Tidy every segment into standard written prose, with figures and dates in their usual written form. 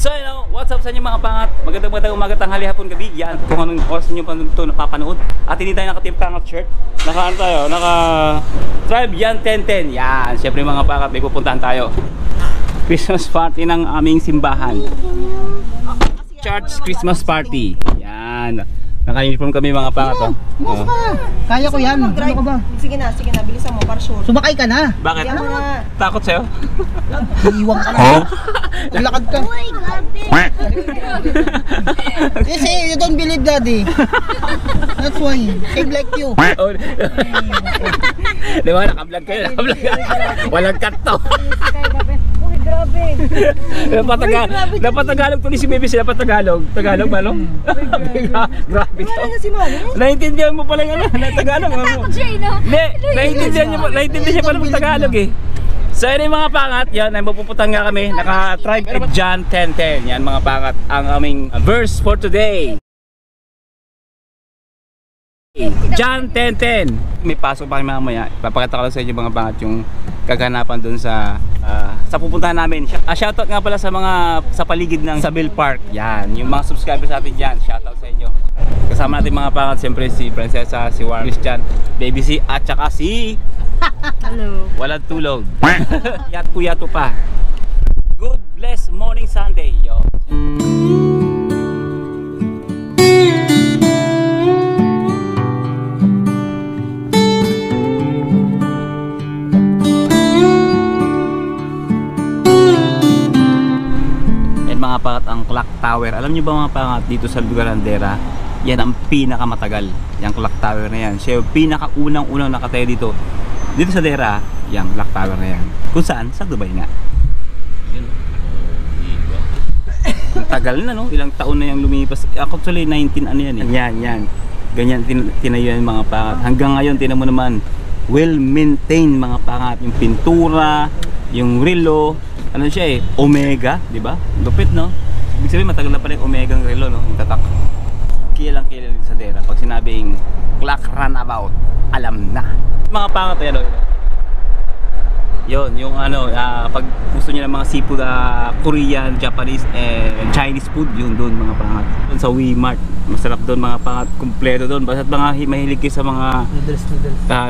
So hello, what's up sa inyo mga pangat? Magandang umaga, tanghali, hapon, gabi. Yan, kung anong oras nyo pa ito napapanood. At hindi tayo naka-team pangat shirt. Naka-ano tayo, naka-Tribe Yan 1010. Yan, syempre mga pangat, may pupuntahan tayo. Christmas party ng aming simbahan. Church Christmas party. Yan. Naka-uniform kami mga pangat. Bukas ka! Kaya ko yan. Ano ka ba? Sige na, bilisan mo, para sure. Sumakay ka na. Bakit? Yan mo na. Takot sa'yo? Iiwang ka na. Lakad ka. Kasi you don't believe daddy. That's why. Same like you. Oh. Di ba? Naka-vlog kayo. Walang cut to. Uy, grabe. Dapat Tagalog to ni si Baby. Dapat Tagalog. Tagalog ba no? Grabe to. Ano si Mami? Naintindihan mo pala yung Tagalog. Hindi, naintindihan niya pala ng Tagalog eh. So yun yung mga pangat, yan, ay mapupuntahan nga kami, naka-Tribe Yan 1010, yan mga pangat, ang aming verse for today. Yan 1010. May pasok pa kami mamaya, papakita ko lang sa inyo mga pangat yung kaganapan dun sa pupuntahan namin. Shoutout nga pala sa mga sa paligid ng Sabel Park, yan, yung mga subscribers natin dyan, shoutout sa inyo. Kasama natin mga pangat, siyempre si Prinsesa, si Warren Christian, Baby C, at saka si Hello. walang tulog. Yato pa. Good bless morning Sunday, yo. Yan mga pangat ang clock tower. Alam niyo ba mga pangat dito sa lugar ng Dera? Yan ang pinakamatagal. Yung clock tower na yan. Siya yung pinakaunang nakatayo dito. Dito sa Dera, yung clock tower na yan. Kung saan? Sa Dubai nga. Ang tagal na no? Ilang taon na yung lumipas. Actually 19 ano yan eh. Yan. Ganyan tinayo yan mga pangat. Hanggang ngayon tinan mo naman, well maintained mga pangat. Yung pintura, yung relo, ano siya eh, Omega, di ba? Lupit no? Ibig sabihin matagal na pala yung Omega ng relo no? Yung tatak. Kilang dito sa Dera. Pag sinabing clock runabout, alam na. Mga pangat yan yun, yung ano, pag gusto niyo ng mga seafood, Korean, Japanese, and Chinese food, yun doon mga pangat. Doon sa Wemart, masarap doon mga pangat, kumpleto doon. Basta't mga mahilig kayo sa mga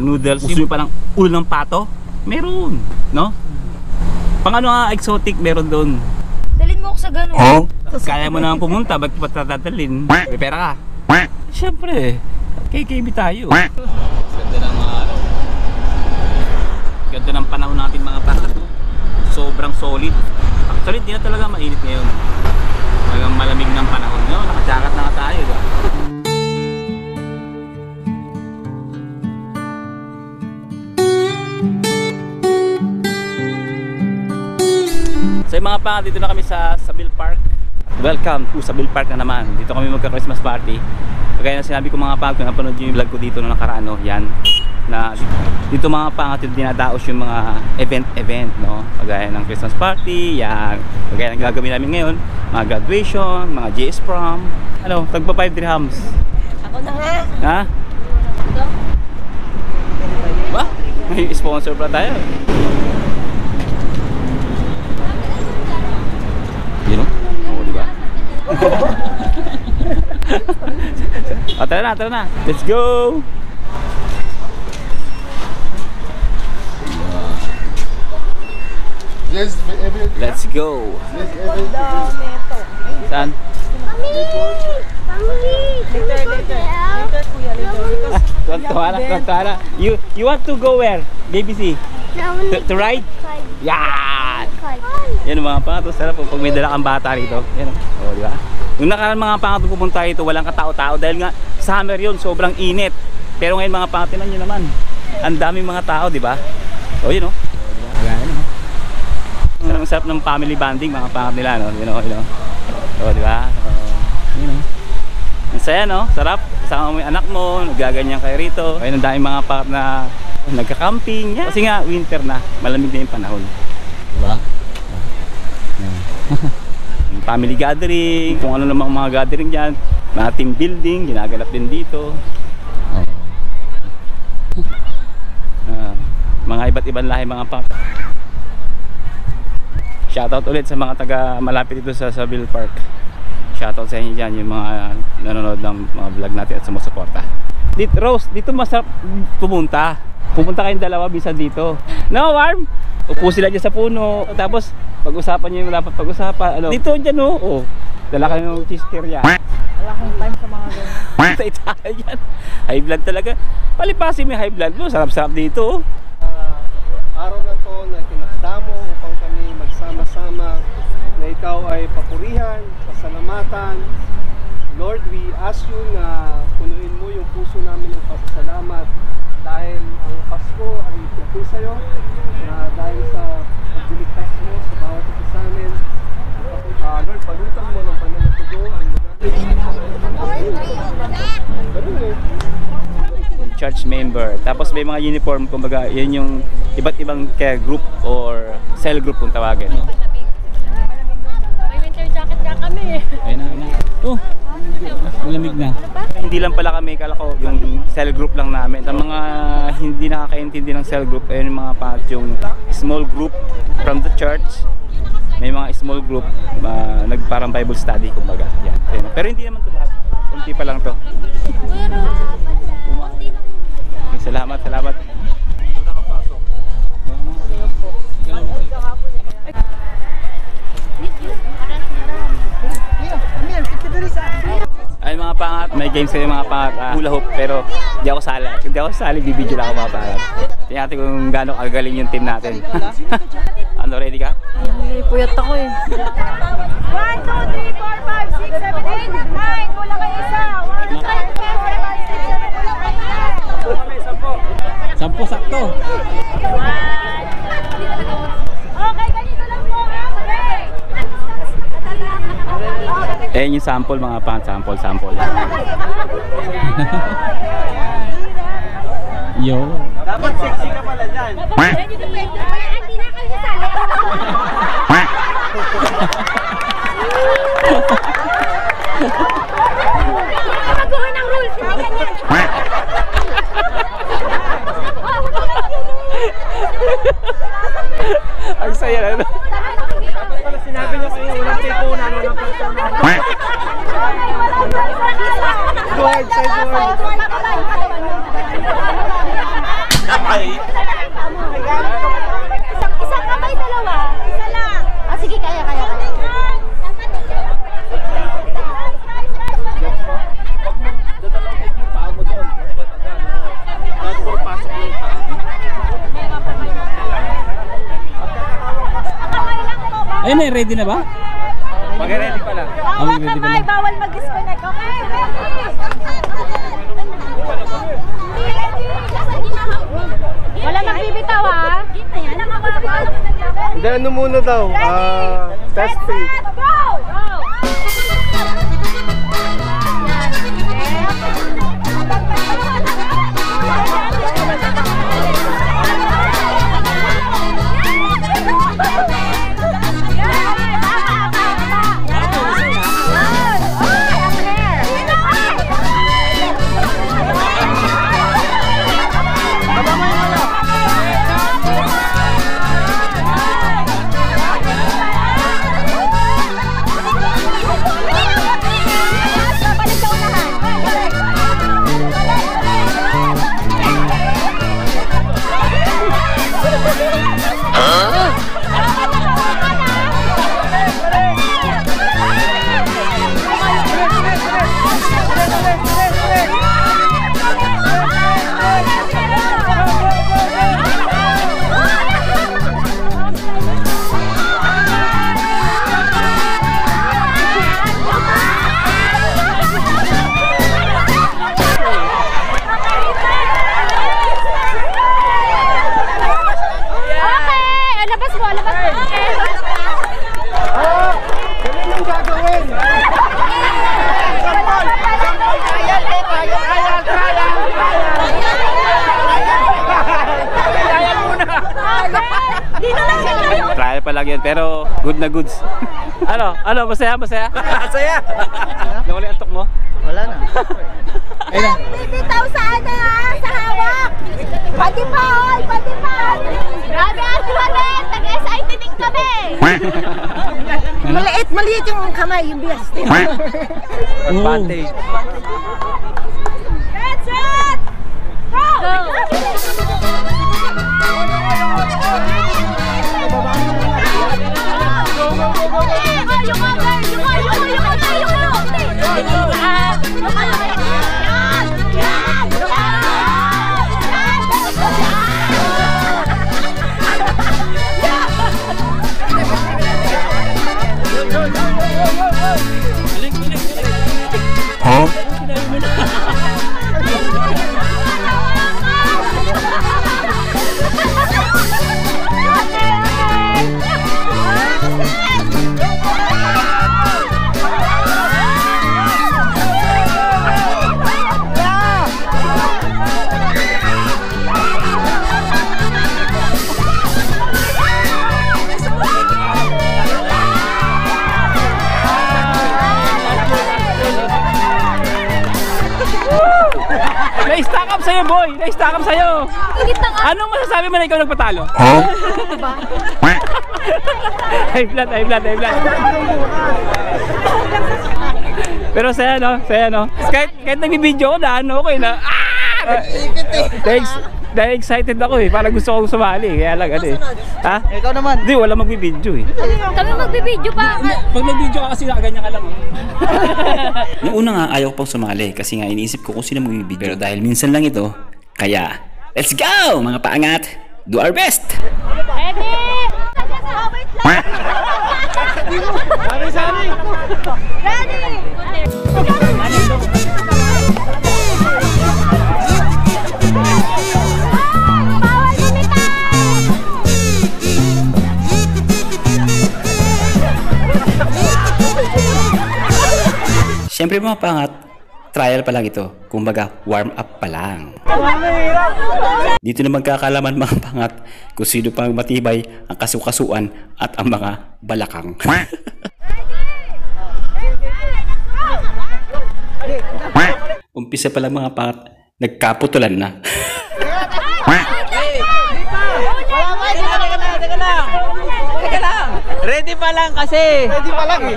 noodles. Gusto niyo pa ng ulo ng pato? Meron, no? Pang ano exotic, meron doon. Dalhin mo ako sa gano'n. Kaya mo naman pumunta, ba't tatadalin? May pera ka? Siyempre, KKB tayo. Ganda ng ganda ng panahon natin mga pangat. Sobrang solid. Actually, di na talaga mainit ngayon. Talagang malamig ng panahon. No? Nakajakat na nga tayo. Diba? So yung mga pangat, dito na kami sa Sabel Park. Welcome to Sabel Park na naman. Dito kami magka-Christmas party. Kagaya na sinabi ko mga pangat, kung napanood nyo yung vlog ko dito na nakaraan, no? Yan. Na dito mga pangat yung dinadaos yung mga event no, kagaya ng Christmas party, yan, kagaya ng gagawin namin ngayon, mga graduation, mga JS prom, ano, tagpa 5 dirhams. Ako na nga. Ha? Ba? May sponsor pa tayo. You know? Oo, diba? Tara na, let's go. Let's go. Saan? Later, kuya, Tuwala. You want to go where? BBC? To ride? Yan! Yan mga pangat, sarap pag may dala kang bata rito. Yan o, di ba? Nung nakaraan mga pangat pupunta rito, walang katao-tao dahil nga summer yun, sobrang init. Pero ngayon mga pangat, tinan nyo naman, ang daming mga tao, di ba? O yun o. Ang sarap ng family bonding mga pangat nila, no? You know. O, di ba? Yun o. Ang saya, no? Sarap. Kasama mo yung anak mo, nagaganyan kayo rito. Ayun, ang daming mga pangat na nagka-camping. Yeah. Kasi nga, winter na. Malamig na yung panahon. Diba? Family gathering, kung ano namang mga gathering dyan. Mga team building, ginaganap din dito. Mga iba't ibang lahi mga pangat. Shoutout ulit sa mga taga malapit dito sa Seville Park. Shoutout sa inyo dyan, yung mga nanonood ng mga vlog natin at sumusuporta. Dito, Rose, dito masarap pumunta. Pumunta kayong dalawa, bisan dito. No, Warm? Upo sila dyan sa puno. Tapos, pag-usapan nyo yung dapat pag-usapan. Ano? Dito dyan, oh. Dala kayo ng chisteria. Wala akong time sa mga ganyan. Tayo yan. High blood talaga. Palipasin mo yung high blood mo. Sarap-sarap dito. Araw na to na tinakdamo upang kami magsama-sama na ikaw ay papurihan, pasalamatan. Lord, we ask you na punuin mo yung puso namin ng pasasalamat dahil ang Pasko ay tungkol sa'yo, na dahil sa pagbiligtas mo sa bawat isa sa amin. Lord, palutan mo ng banal na tugo ang Church member. Tapos may mga uniform, kumbaga, yan yung iba't ibang care group or cell group kung tawagin. May winter jacket ka kami. Ayun na. Oh, malamig na. Hindi lang pala kami, kala ko yung cell group lang namin. Sa mga hindi nakakaintindi ng cell group, ayun yung mga pat yung small group from the church. May mga small group, nagparang Bible study, kumbaga. Yan. Pero hindi naman ito lahat. Kunti pa lang to. Salamat. Ay mga pangat, may games kayo mga pangat, hula hoop, pero di ako sali. Kung di ako sali, bibidyo lang ako mga pangat. Tingnan natin kung gaano kagaling yung team natin. Ano, ready ka? Puyat ako eh. 1, 2, 3, 4, 5, 6, 7, 8, 9. Kulang kayo isa. 1, 2, 3, 4, 5, 6, 7, kulang kayo isa. 10 sakto. Okay, ganito lang po. Okay. Yung sample mga pangat, sample. Yo. Dapat sexy ka pala dyan. Hindi na kayo sasali. Baguhin ang rules, hindi ganyan. Ang saya na. Dapat pala sinabi niyo kayo walang tipunan, walang pagkaman. Edward, sa Edward. Isang kamay, dalawa. Isa lang. Ah, sige, kaya. Ayun na, ready na ba? Mag-ready pala. Bawal kamay, bawal mag-disconnect. Okay, wala magbibitaw ha? Hindi, ano muna daw? Testing. Go! Trial pa lang yun, pero good na goods. Ano, masaya? Masaya? Nawala yung antok mo? Wala na. Bibitaw sa ano ha? Sa hawak. hawak! Pati pa, oy! Pati pa! Grabe, Ate Maret! Nag-SIT din kami! Maliit yung kamay, yung bias. Advantage. Get set! Go! Na-stack up sa'yo, boy! Na-stack up sa'yo! Anong masasabi mo na ikaw nagpatalo? High blood, high blood, high blood. Pero saya, no? Saya, no? Kahit nagbibideo ko na, ano, okay na. Thanks. Dahil excited ako eh, parang gusto kong sumali, kaya lang ano eh. Ha? Ikaw naman. Hindi, wala magbibideo eh. Kami magbibideo pa. Pag nagbibideo ka kasi nakaganyan ka lang eh. Noong una nga ayaw ko pang sumali kasi nga iniisip ko kung sino magbibideo. Pero dahil minsan lang ito, kaya let's go mga paangat! Do our best! Ready? Wait lang! Sari! Ready? Siyempre mga pangat, trial pa lang ito. Kumbaga, warm up pa lang. Dito na magkakalaman mga pangat kung sino pang matibay ang kasukasuan at ang mga balakang. Umpisa pa lang mga pangat, nagkaputulan na. Ready pa lang kasi. Ready pa lang eh.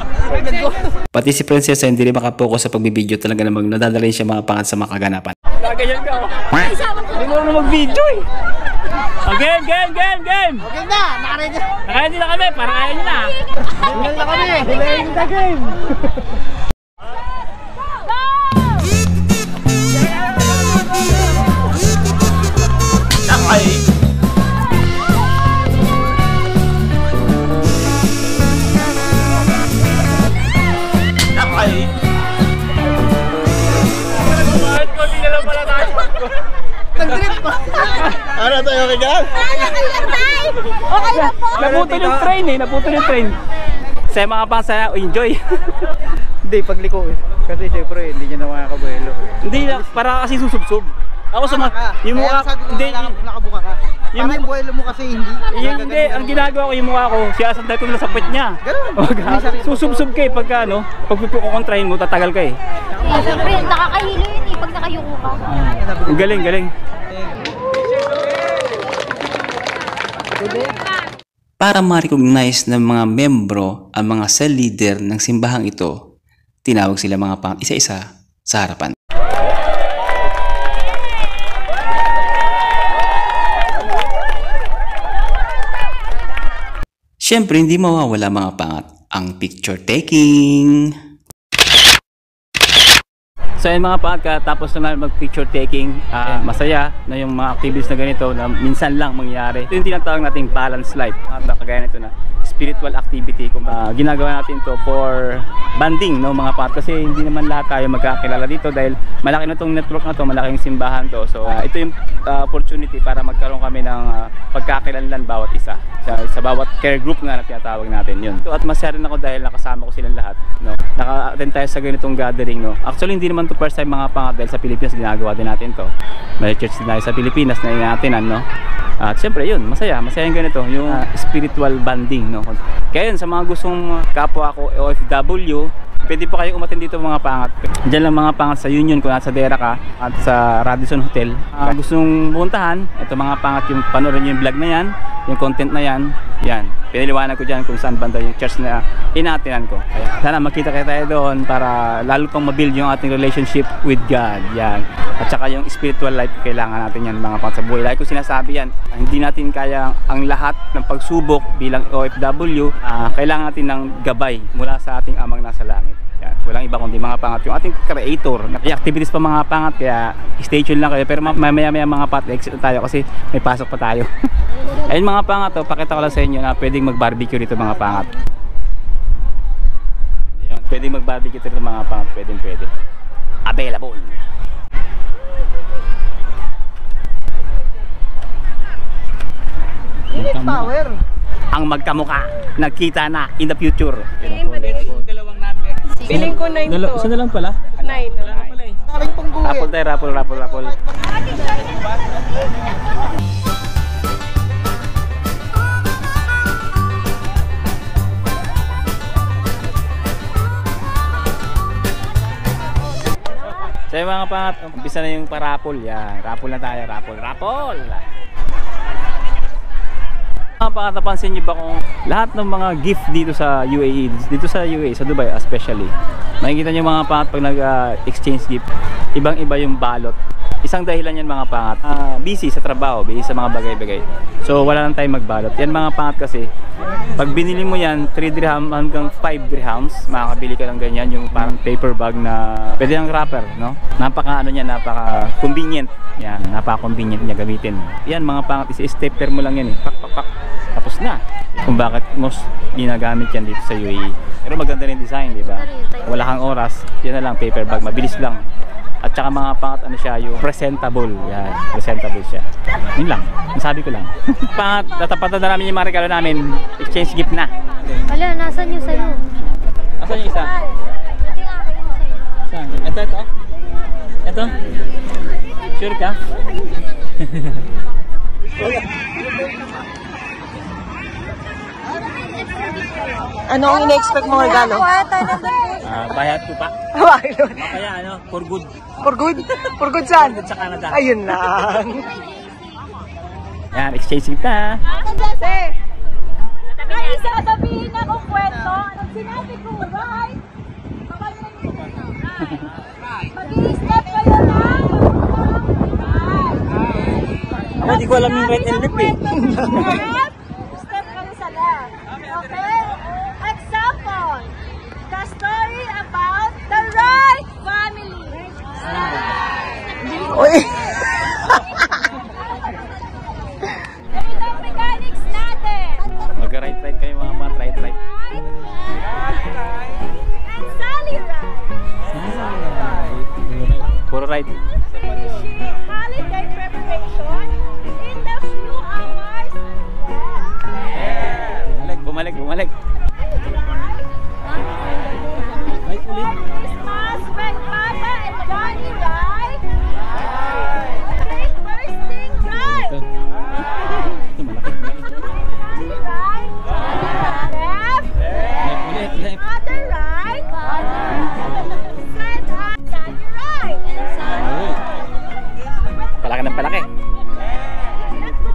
Pati si Prinsesa hindi rin makapokus sa pagbibideo, talaga namang nadadala siya mga pangat sa mga kaganapan. Ganyan ka oh. Hindi mo na mag-video eh. Game! Okay na, nakaready. Nakaready na kami, parang ayaw nyo na. Tingnan na kami. Delaying the game. Nakay! Nakay! Bakit konti na lang pala tayo? Nag-trip pa. Ano tayo, okay ka lang? Okay na po. Naputol yung train eh, naputol yung train. Sa mga pasaya, enjoy. Hindi, pagliko eh. Kasi syempre, hindi nyo na makakabuelo. Hindi na, para kasi susubsob. Ako sa yung mukha, hindi, nakabuka ka. yung- Parang yung buwelo mo kasi hindi. hindi, ang ginagawa ko yung mukha ko, siyasantay ko nila sa puwet niya. Ganun. Susubsob ka eh, pagka ano, pag kukontrahin mo, tatagal ka eh. Siyempre, nakakahilo yun eh pag nakayuko ka. Ang galing, galing. Para ma-recognize ng mga membro ang mga cell leader ng simbahang ito, tinawag sila mga pang isa-isa sa harapan. Siyempre, hindi mawawala mga pangat ang picture taking. So yun mga pangat, tapos na mag-picture taking, masaya na yung mga activities na ganito na minsan lang mangyari. Ito yung tinatawag nating balance life. Kagaya nito na spiritual activity. Kung ginagawa natin to for banding, no mga pangat, kasi hindi naman lahat tayo magkakilala dito dahil malaki na tong network na to, malaking simbahan to. So ito yung opportunity para magkaroon kami ng pagkakilanlan bawat isa. Sa bawat care group nga na tinatawag natin yun. So, at masaya rin ako dahil nakasama ko silang lahat. No? Naka-attend tayo sa ganitong gathering. No? Actually, hindi naman to first time mga pangat dahil sa Pilipinas ginagawa din natin to. May church din tayo sa Pilipinas na inatinan. No? At syempre yun, masaya yung ganito, yung spiritual bonding. No? Kaya yun, sa mga gustong kapwa ko OFW, Pwede po kayo umatin dito mga pangat. Diyan lang mga pangat sa Union kung nasa Dera ka at sa Radisson Hotel. Gusto mong puntahan, ito mga pangat yung panoorin nyo yung vlog na yan, yung content na yan. Yan, piniliwanag ko dyan kung saan banda yung church na inaatinan ko. Kaya, sana makita kayo tayo doon para lalo pang mabuild yung ating relationship with God. Yan. At saka yung spiritual life, kailangan natin yan mga pangat sa buhay. Like ko sinasabi yan, hindi natin kaya ang lahat ng pagsubok bilang OFW. Kailangan natin ng gabay mula sa ating amang nasa langit. Yan. Walang iba kundi mga pangat yung ating creator. May activities pa mga pangat, kaya stay tuned lang kayo. Pero mamaya mga pat, exit na tayo kasi may pasok pa tayo. Ayun mga pangat, pakita ko lang sa inyo na pwedeng mag-barbecue dito mga pangat. Ayun, pwedeng mag-barbecue dito mga pangat, pwede. Available. Power. Ang magkamuka, nagkita na in the future. Dalawang number. Feeling ko 9 to. Isa na lang pala. 9 na. Taring pungguhin. Rapol tayo, rapol. So yung mga pangat, umpisa na yung parapol. Yan, rapol na tayo, rapol. Mga pangat, napansin nyo ba kung lahat ng mga gift dito sa UAE, dito sa UAE, sa Dubai especially, makikita nyo mga pangat pag nag-exchange gift, ibang iba yung balot. Isang dahilan yan mga pangat, busy sa trabaho, busy sa mga bagay-bagay. So wala lang tayong magbalot. Yan mga pangat kasi, pag binili mo yan 3 dirham hanggang 5 dirhams, makakabili ka lang ganyan, yung parang paper bag na pwede ng wrapper, no? Napaka convenient. Yan, napaka convenient niya gamitin. Yan mga pangat, is-stepper mo lang yan eh. Pak. Tapos na. Kung bakit most ginagamit yan dito sa UAE. Pero maganda rin design, di ba? Wala kang oras, yan na lang, paper bag, mabilis lang. At saka mga pangat, ano siya, yung presentable. Yan, presentable siya. Yun lang, masabi ko lang. Pangat, tatapatan na namin yung mga regalo namin. Exchange gift na. Wala, nasan yung sa'yo? Asan yung isa? Saan? Ito? Ito? Sure ka? Ano ang ina-expect mo regalo? Bayad ko pa. Bakit? Kaya for good. For good? For good saan? Sa Canada. Ayun lang. Yan, exchange gift na. Ay, isa sabihin akong kwento. Anong sinabi ko, right? Mag-i-step kayo na. Ako di ko alam yung right and left eh. Step kayo sa left. Okay? Example. The story about the right family. Uy! Ito ang mechanics natin. Mag-right kayo mga pangat, right. And Sally right. Puro right. Finishing holiday preparation in the few hours left. Bumalik. Right ulit. Christmas when Papa and Johnny ride. Okay, first thing right. Ito malaki. Johnny ride. Left. Left. Other right. Side up. Johnny ride. Palaki ng palaki. Let's go.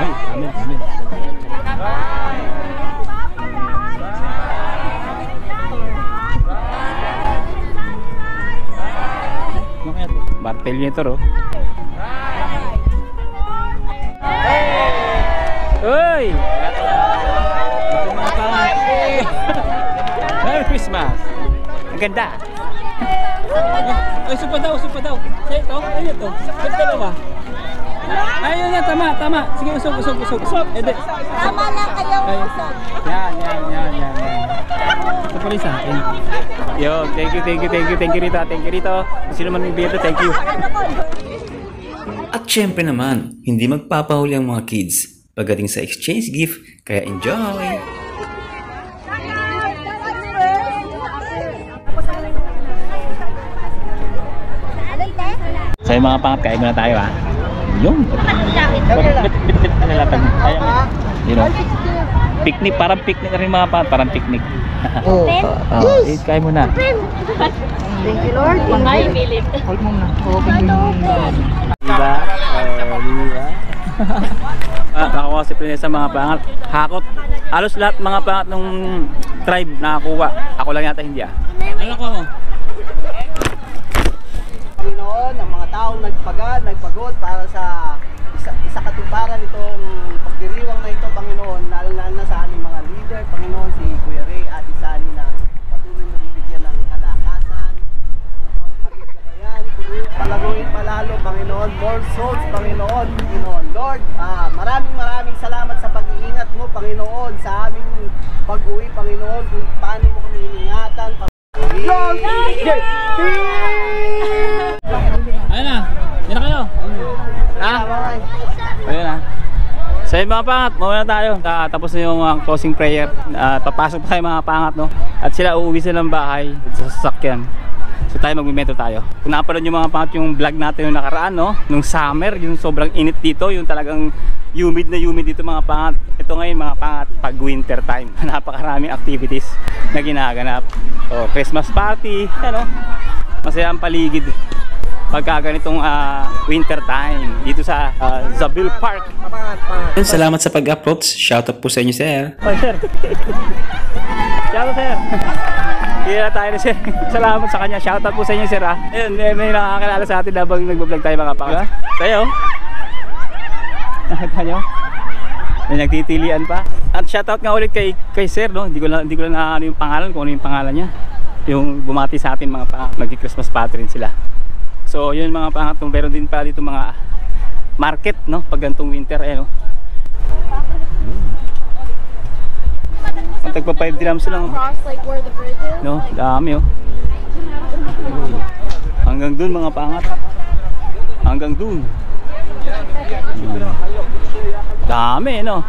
Ay, amen. Papa ride. Johnny ride. Ano kaya ito? Martelyo nito, oh. Uy! Ito mga pangat. Merry Christmas! Ang ganda! Ay, supa daw. Sa ito? Ay, ito. Ba't dalawa? Ayun na, tama. Sige, usog. Ede. Tama lang kayo. Yan. Ito pala sa akin. Yo, thank you Rita. Sino man yung biyeta, thank you. At syempre naman, hindi magpapahuli ang mga kids pagdating sa exchange gift, kaya enjoy! So yung mga pangat, kain muna tayo ha. Yung bit na nalatag. Picnic, parang picnic na rin mga pangat, parang picnic. Eat, kain muna. Thank you, Lord. Ay, pilit. Hold mo na. Diba? Diba? Nakakuha si Prinsesa mga pangat. Hakot. Halos lahat mga pangat ng tribe nakakuha. Ako lang yata hindi ah. Ano ko mo? Panginoon, ang mga taong nagpagod para sa isa katuparan itong pagdiriwang na ito, Panginoon, lalo na sa aming mga leader, Panginoon, si Kuya Ray at Isani na patuloy na bibigyan ng kalakasan, pagkakayan, palaguin palalo, Panginoon, more souls, Panginoon, Lord, maraming salamat sa pag-iingat mo, Panginoon, sa aming pag-uwi, Panginoon, kung paano mo kami iningatan, Ayun na. Yan na kayo. Ha? Ayun na. So yun mga pangat, muna tayo. Tapos na yung closing prayer. Papasok pa tayo mga pangat, no? At sila uuwi sila ng bahay sa sasakyan. So tayo magmimetro tayo. Kung napanood yung mga pangat yung vlog natin yung nakaraan, no? Nung summer, yung sobrang init dito, yung talagang humid na humid dito mga pangat. Ito ngayon mga pangat pag winter time. Napakaraming activities na ginaganap. O Christmas party, ano? Masaya ang paligid pagka ganitong winter time dito sa Zabil Park. Salamat sa pag-approach. Shoutout po sa inyo, sir. Oh, sir. Shoutout, sir. Kaya tayo na, sir. Salamat sa kanya. Shoutout po sa inyo, sir. Ayun, may nakakilala sa atin habang nagbablog tayo mga pangat. Tayo. Nakita nyo? May nagtitilian pa. At shoutout nga ulit kay sir, no? Hindi ko lang na ano yung pangalan, kung ano yung pangalan niya. Yung bumati sa atin mga pangat. Nag-Christmas party rin sila. So yun mga pangat, meron din pala dito mga market, no? Pag gantong winter, no? Ang tagpa 5 dirhams lang, no? Dami, oh. Hanggang dun mga pangat. Hanggang dun. Dami, no?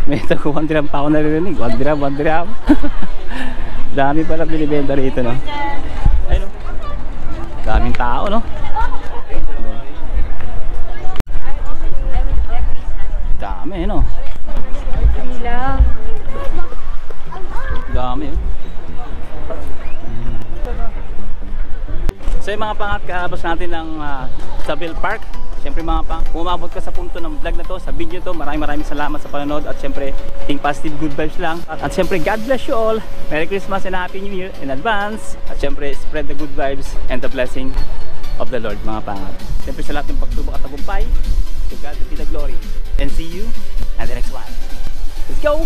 May tago 1 dirham pa ako naririnig. 1 dirham. Dami pala binibenta rito, no? Ayun, no? Daming tao, no? Dami, no? Dami, eh. So yung mga pangat, kaabas natin ng Zabil Park. Siyempre mga pang, kung umabot ka sa punto ng vlog na to, sa video to, maraming salamat sa panonood. At siyempre, think positive, good vibes lang. At siyempre, God bless you all. Merry Christmas and Happy New Year in advance. At siyempre, spread the good vibes and the blessing of the Lord mga pangat. Siyempre sa lahat ng pagsubok at tagumpay, to God be the glory. And see you at the next one. Let's go!